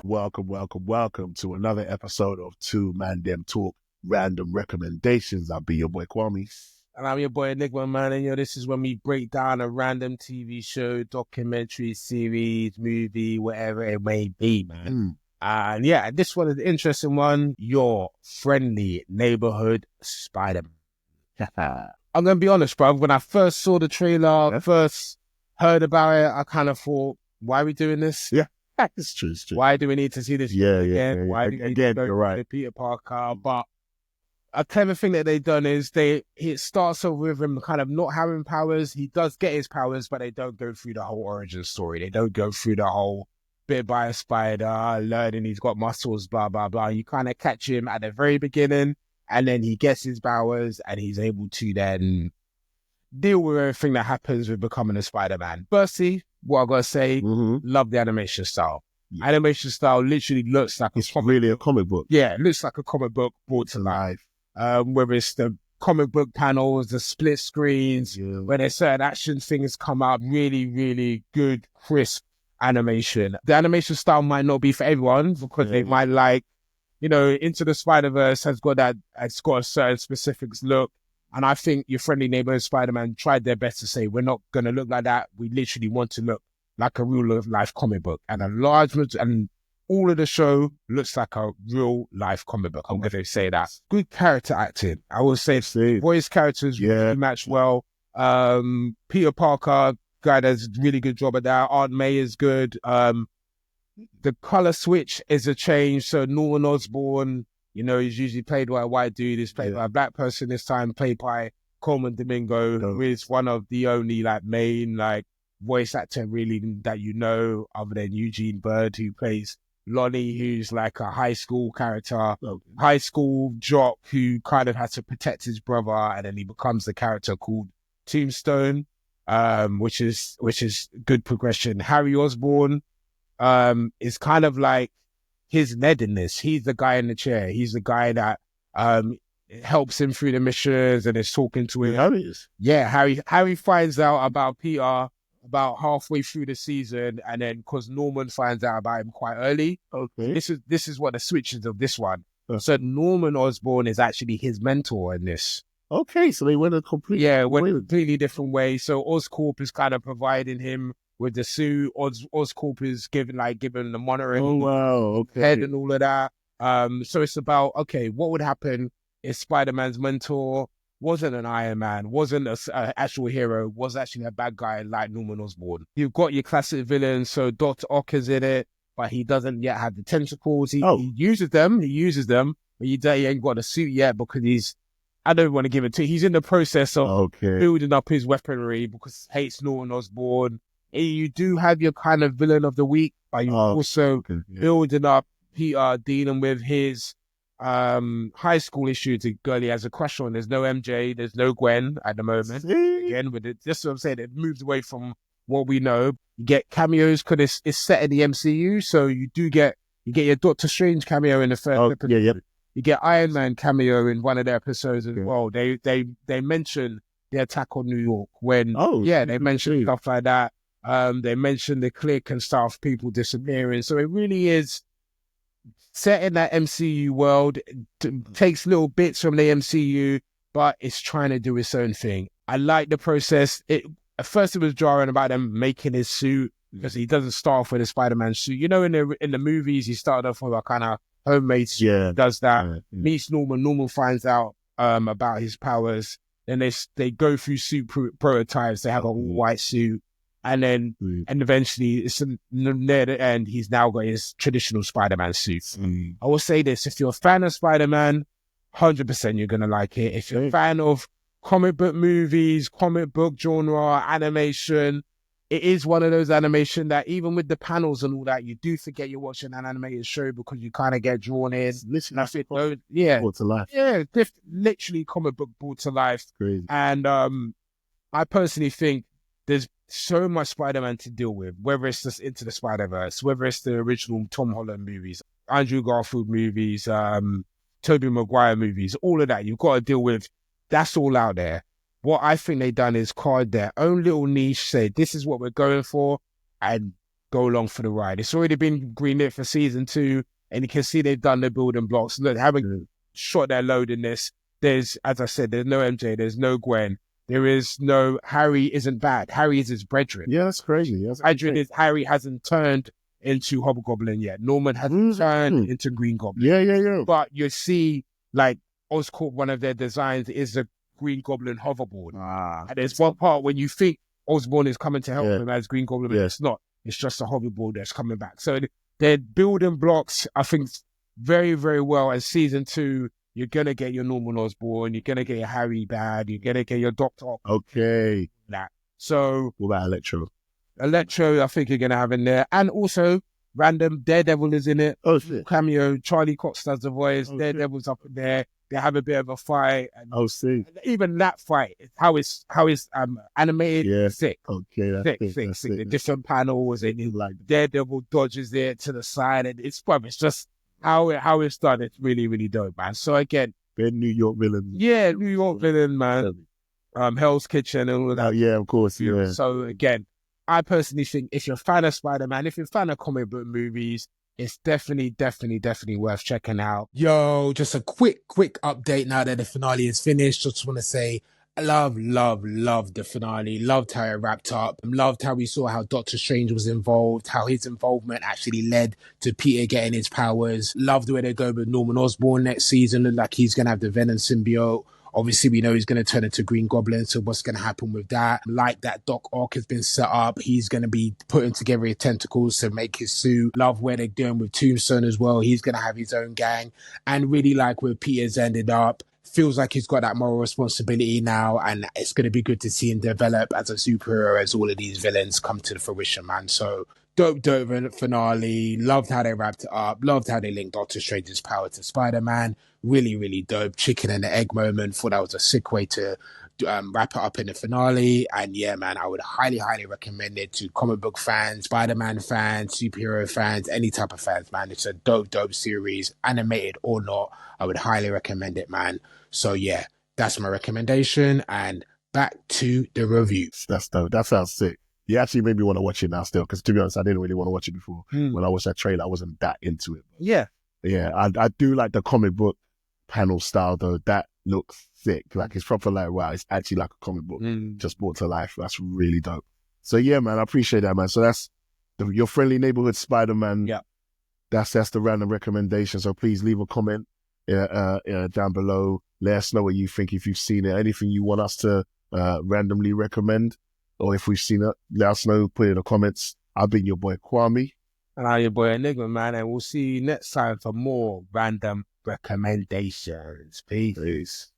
Welcome to another episode of ManDem Talk Random Recommendations. I'll be your boy Kwame. And I'm your boy Enigma, man. And this is when we break down a random TV show, documentary, series, movie, whatever it may be, man. And this one is an interesting one. Your Friendly Neighborhood Spiderman. I'm going to be honest, bro. When I first saw the trailer, first heard about it, I kind of thought, why are we doing this? Yeah. It's true. Why do we need to see this again? Why do we need to go to Peter Parker? But a clever thing that they've done is it starts off with him kind of not having powers. He does get his powers, but they don't go through the whole origin story. They don't go through the whole bit by a spider, learning he's got muscles, blah, blah, blah. You kind of catch him at the very beginning, and then he gets his powers, and he's able to then deal with everything that happens with becoming a Spider-Man. Firstly, what I gotta say, love the animation style. Yeah. Animation style literally looks like it's really a comic book. Yeah, it looks like a comic book brought to life. Whether it's the comic book panels, the split screens, when there's certain action things come out, really, really good, crisp animation. The animation style might not be for everyone because they might like, Into the Spider-Verse has got a certain specifics look. And I think Your Friendly Neighborhood Spider-Man tried their best to say, we're not going to look like that. We literally want to look like a real-life comic book. And all of the show looks like a real-life comic book. I'm going to say that. Good character acting. I will say voice characters really match well. Peter Parker, guy does a really good job at that. Aunt May is good. The color switch is a change. So Norman Osborn, he's usually played by a white dude. He's played by a black person this time, played by Coleman Domingo, who is one of the only main voice actor really that other than Eugene Bird, who plays Lonnie, who's like a high school character, high school jock who kind of has to protect his brother, and then he becomes the character called Tombstone, which is good progression. Harry Osborn is kind of like his Ned in this. He's the guy in the chair. He's the guy that helps him through the missions and is talking to him. Harry is? Yeah, Harry finds out about Peter about halfway through the season, and then because Norman finds out about him quite early. Okay. This is what the switch is of this one. So Norman Osborn is actually his mentor in this. Okay, so they went a completely different way. So Oscorp is kind of providing him with the suit. Oscorp is giving the monitoring head and all of that. So it's about, what would happen if Spider-Man's mentor wasn't an Iron Man, wasn't an actual hero, was actually a bad guy like Norman Osborn. You've got your classic villains, so Dr. Ock is in it, but he doesn't yet have the tentacles. He uses them, but he ain't got a suit yet because I don't want to give it to he's in the process of building up his weaponry because he hates Norman Osborn. You do have your kind of villain of the week, but you're also building up Peter dealing with his high school issue. The girl he has a crush on. There's no MJ, there's no Gwen at the moment. Again, with it, just what I'm saying, it moves away from what we know. You get cameos because it's set in the MCU, so you get your Doctor Strange cameo in the first episode. You get Iron Man cameo in one of their episodes as well. They mention the attack on New York when they mention stuff like that. They mention the clique and stuff, people disappearing. So it really is set in that MCU world. It takes little bits from the MCU, but it's trying to do its own thing. I like the process. At first it was jarring about them making his suit because he doesn't start off with a Spider-Man suit. In the movies, he started off with a kind of homemade suit. Yeah. Does that. Meets Norman. Norman finds out about his powers. Then they go through suit prototypes. They have a white suit. And then, and eventually, it's near the end, he's now got his traditional Spider-Man suit. I will say this, if you're a fan of Spider-Man, 100% you're going to like it. If you're a fan of comic book movies, comic book genre, animation, it is one of those animation that even with the panels and all that, you do forget you're watching an animated show because you kind of get drawn in. Listen, that's it. Brought to life. Yeah, literally comic book brought to life. Crazy. And I personally think there's so much Spider-Man to deal with, whether it's just Into the Spider-Verse, whether it's the original Tom Holland movies, Andrew Garfield movies, Tobey Maguire movies, all of that. You've got to deal with, that's all out there. What I think they've done is carved their own little niche, say, this is what we're going for, and go along for the ride. It's already been greenlit for season 2, and you can see they've done the building blocks. Look, they haven't shot their load in this. There's, as I said, there's no MJ, there's no Gwen. There is no Harry isn't bad. Harry is his brethren. Yeah, that's crazy. That's brethren is Harry hasn't turned into Hobgoblin yet. Norman hasn't turned into Green Goblin. Yeah. But you see, like, Oscorp, one of their designs is a Green Goblin hoverboard. And there's one part when you think Osborn is coming to help him as Green Goblin, but it's not. It's just a hoverboard that's coming back. So they're building blocks, I think, very, very well. And season 2, you're going to get your Norman Osborn, you're going to get your Harry Bad, you're going to get your Dr. Okay. That. So... What about Electro? Electro, I think you're going to have in there. And also, random Daredevil is in it. Oh, shit. Cameo, Charlie Cox does the voice. Daredevil's up in there. They have a bit of a fight. And see. Even that fight, how it's animated, sick. Okay, that's sick. The different panels, and like Daredevil dodges it to the side, and it's just how it's done. It's really, really dope, man. So again, they're New York villains. Yeah, New York villain, man. Hell's Kitchen and all of that. Yeah, of course. Yeah. So again, I personally think if you're a fan of Spider-Man, if you're a fan of comic book movies, it's definitely worth checking out. Yo, just a quick update now that the finale is finished. Just want to say, I loved the finale. Loved how it wrapped up. Loved how we saw how Doctor Strange was involved, how his involvement actually led to Peter getting his powers. Loved where they go with Norman Osborn next season. Looked like he's going to have the Venom symbiote. Obviously, we know he's going to turn into Green Goblin, so what's going to happen with that? Like that Doc Ock has been set up. He's going to be putting together his tentacles to make his suit. Love where they're doing with Tombstone as well. He's going to have his own gang. And really like where Peter's ended up. Feels like he's got that moral responsibility now, and it's going to be good to see him develop as a superhero as all of these villains come to the fruition, man. So dope finale. Loved how they wrapped it up. Loved how they linked Doctor Strange's power to Spider-Man. Really dope. Chicken and the egg moment. Thought that was a sick way to wrap it up in the finale. And yeah, man, I would highly recommend it to comic book fans, Spider-Man fans, superhero fans, any type of fans, man. It's a dope series, animated or not. I would highly recommend it, man. So yeah, that's my recommendation. And back to the review. That's dope. That sounds sick. You actually made me want to watch it now still, because to be honest, I didn't really want to watch it before. When I watched that trailer, I wasn't that into it. Yeah, I do like the comic book panel style though. That looks sick. Like it's proper like, wow, it's actually like a comic book just brought to life. That's really dope. So yeah, man, I appreciate that, man. So that's Your Friendly Neighborhood Spider-Man. Yeah. That's the random recommendation. So please leave a comment down below. Let us know what you think, if you've seen it, anything you want us to randomly recommend, or if we've seen it, let us know, put it in the comments. I've been your boy Kwame. And I'm your boy Enigma, man, and we'll see you next time for more random recommendations. Peace.